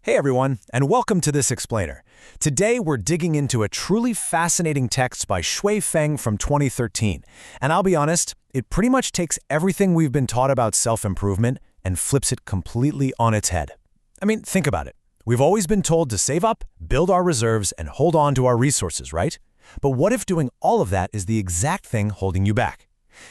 Hey everyone, and welcome to this explainer. Today we're digging into a truly fascinating text by Shui Feng from 2013. And I'll be honest, it pretty much takes everything we've been taught about self-improvement and flips it completely on its head. I mean, think about it. We've always been told to save up, build our reserves, and hold on to our resources, right? But what if doing all of that is the exact thing holding you back?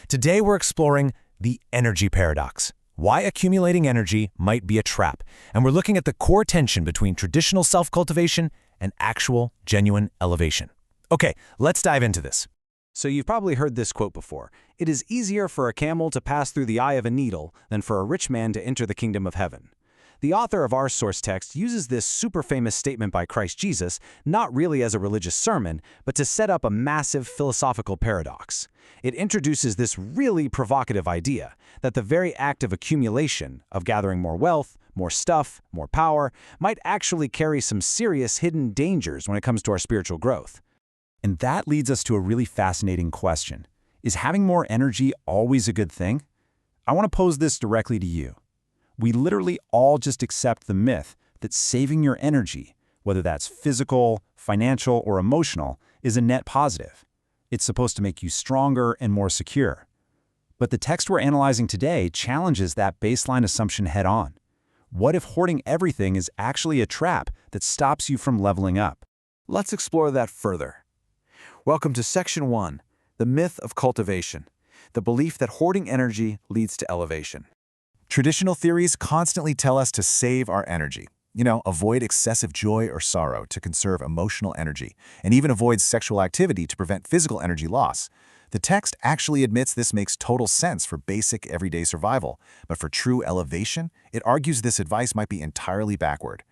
Today we're exploring the energy paradox. Why accumulating energy might be a trap, and we're looking at the core tension between traditional self-cultivation and actual, genuine elevation. Okay, let's dive into this. So you've probably heard this quote before. It is easier for a camel to pass through the eye of a needle than for a rich man to enter the kingdom of heaven. The author of our source text uses this super famous statement by Christ Jesus not really as a religious sermon, but to set up a massive philosophical paradox. It introduces this really provocative idea that the very act of accumulation, of gathering more wealth, more stuff, more power, might actually carry some serious hidden dangers when it comes to our spiritual growth. And that leads us to a really fascinating question. Is having more energy always a good thing? I want to pose this directly to you. We literally all just accept the myth that saving your energy, whether that's physical, financial, or emotional, is a net positive. It's supposed to make you stronger and more secure. But the text we're analyzing today challenges that baseline assumption head-on. What if hoarding everything is actually a trap that stops you from leveling up? Let's explore that further. Welcome to Section 1, the myth of cultivation, the belief that hoarding energy leads to elevation. Traditional theories constantly tell us to save our energy. Avoid excessive joy or sorrow to conserve emotional energy, and even avoid sexual activity to prevent physical energy loss. The text actually admits this makes total sense for basic everyday survival, but for true elevation, it argues this advice might be entirely backward.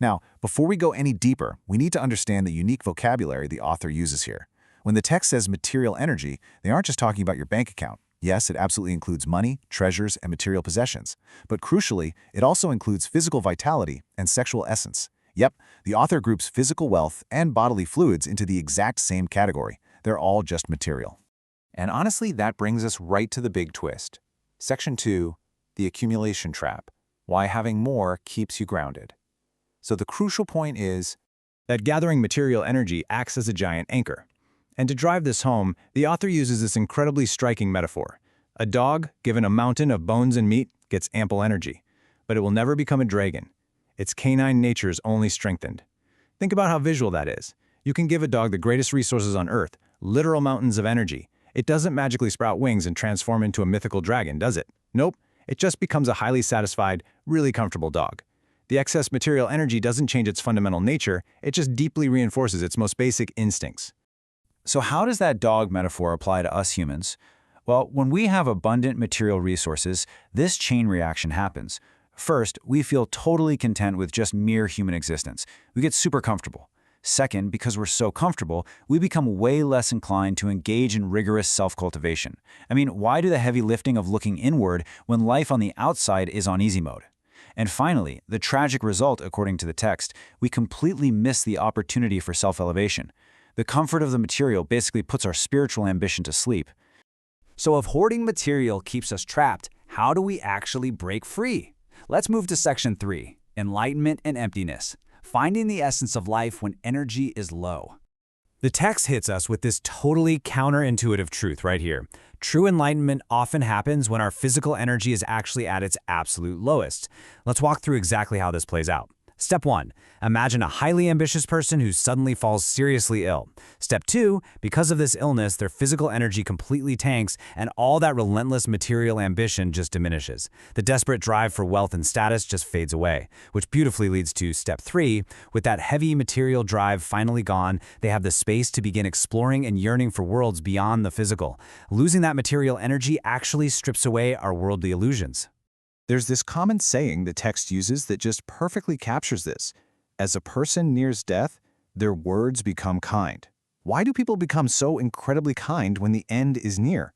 Now, before we go any deeper, we need to understand the unique vocabulary the author uses here. When the text says material energy, they aren't just talking about your bank account. Yes, it absolutely includes money, treasures, and material possessions. But crucially, it also includes physical vitality and sexual essence. Yep, the author groups physical wealth and bodily fluids into the exact same category. They're all just material. And honestly, that brings us right to the big twist. Section 2, the accumulation trap. Why having more keeps you grounded. So the crucial point is That gathering material energy acts as a giant anchor. And to drive this home, the author uses this incredibly striking metaphor. A dog, given a mountain of bones and meat, gets ample energy, but it will never become a dragon. Its canine nature is only strengthened. Think about how visual that is. You can give a dog the greatest resources on Earth, literal mountains of energy. It doesn't magically sprout wings and transform into a mythical dragon, does it? Nope. It just becomes a highly satisfied, really comfortable dog. The excess material energy doesn't change its fundamental nature, it just deeply reinforces its most basic instincts. So how does that dog metaphor apply to us humans? Well, when we have abundant material resources, this chain reaction happens. First, we feel totally content with just mere human existence. We get super comfortable. Second, because we're so comfortable, we become way less inclined to engage in rigorous self-cultivation. I mean, why do the heavy lifting of looking inward when life on the outside is on easy mode? And finally, the tragic result, according to the text, we completely miss the opportunity for self-elevation. The comfort of the material basically puts our spiritual ambition to sleep. So if hoarding material keeps us trapped, how do we actually break free? Let's move to Section 3, enlightenment and emptiness, finding the essence of life when energy is low. The text hits us with this totally counterintuitive truth right here. True enlightenment often happens when our physical energy is actually at its absolute lowest. Let's walk through exactly how this plays out. Step 1. Imagine a highly ambitious person who suddenly falls seriously ill. Step 2. Because of this illness, their physical energy completely tanks and all that relentless material ambition just diminishes. The desperate drive for wealth and status just fades away, which beautifully leads to Step 3. With that heavy material drive finally gone, they have the space to begin exploring and yearning for worlds beyond the physical. Losing that material energy actually strips away our worldly illusions. There's this common saying the text uses that just perfectly captures this. As a person nears death, their words become kind. Why do people become so incredibly kind when the end is near?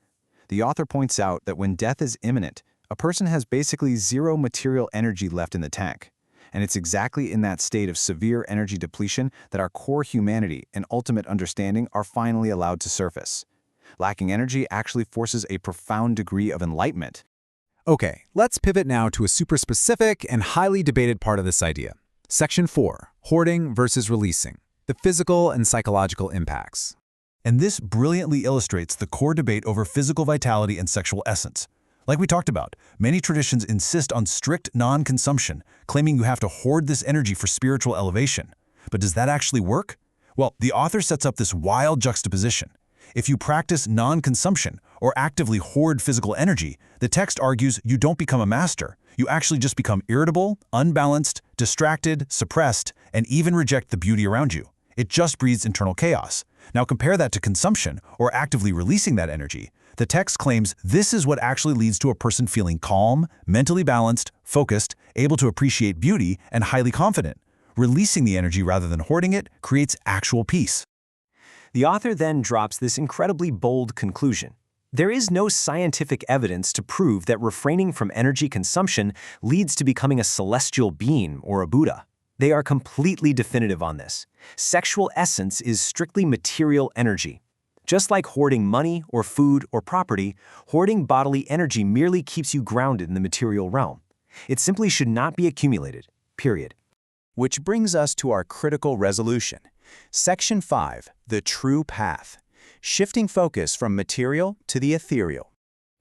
The author points out that when death is imminent, a person has basically zero material energy left in the tank. And it's exactly in that state of severe energy depletion that our core humanity and ultimate understanding are finally allowed to surface. Lacking energy actually forces a profound degree of enlightenment. Okay, let's pivot now to a super specific and highly debated part of this idea. Section 4. Hoarding versus releasing. The physical and psychological impacts. And this brilliantly illustrates the core debate over physical vitality and sexual essence. Like we talked about, many traditions insist on strict non-consumption, claiming you have to hoard this energy for spiritual elevation. But does that actually work? Well, the author sets up this wild juxtaposition. If you practice non-consumption or actively hoard physical energy, the text argues you don't become a master. You actually just become irritable, unbalanced, distracted, suppressed, and even reject the beauty around you. It just breeds internal chaos. Now compare that to consumption or actively releasing that energy. The text claims this is what actually leads to a person feeling calm, mentally balanced, focused, able to appreciate beauty, and highly confident. Releasing the energy rather than hoarding it creates actual peace. The author then drops this incredibly bold conclusion. There is no scientific evidence to prove that refraining from energy consumption leads to becoming a celestial being or a Buddha. They are completely definitive on this. Sexual essence is strictly material energy. Just like hoarding money or food or property, hoarding bodily energy merely keeps you grounded in the material realm. It simply should not be accumulated, period. Which brings us to our critical resolution. Section 5. The true path. Shifting focus from material to the ethereal.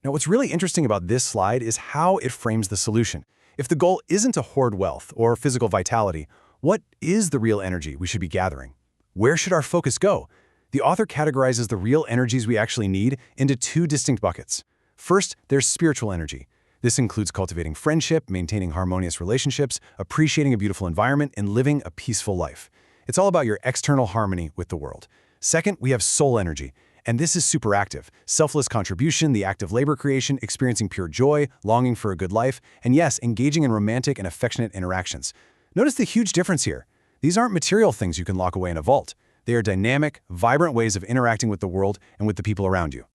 Now, what's really interesting about this slide is how it frames the solution. If the goal isn't to hoard wealth or physical vitality, what is the real energy we should be gathering? Where should our focus go? The author categorizes the real energies we actually need into two distinct buckets. First, there's spiritual energy. This includes cultivating friendship, maintaining harmonious relationships, appreciating a beautiful environment, and living a peaceful life. It's all about your external harmony with the world. Second, we have soul energy, and this is super active. Selfless contribution, the act of labor creation, experiencing pure joy, longing for a good life, and yes, engaging in romantic and affectionate interactions. Notice the huge difference here. These aren't material things you can lock away in a vault. They are dynamic, vibrant ways of interacting with the world and with the people around you.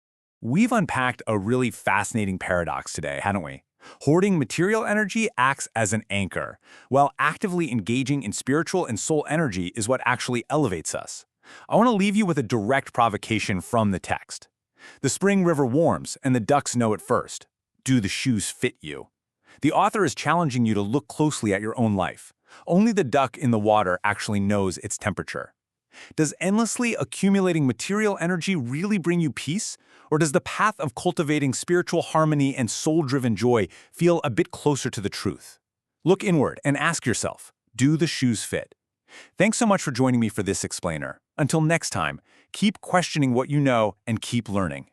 We've unpacked a really fascinating paradox today, haven't we? Hoarding material energy acts as an anchor, while actively engaging in spiritual and soul energy is what actually elevates us. I want to leave you with a direct provocation from the text. The spring river warms, and the ducks know it first. Do the shoes fit you? The author is challenging you to look closely at your own life. Only the duck in the water actually knows its temperature. Does endlessly accumulating material energy really bring you peace? Or does the path of cultivating spiritual harmony and soul-driven joy feel a bit closer to the truth? Look inward and ask yourself, do the shoes fit? Thanks so much for joining me for this explainer. Until next time, keep questioning what you know and keep learning.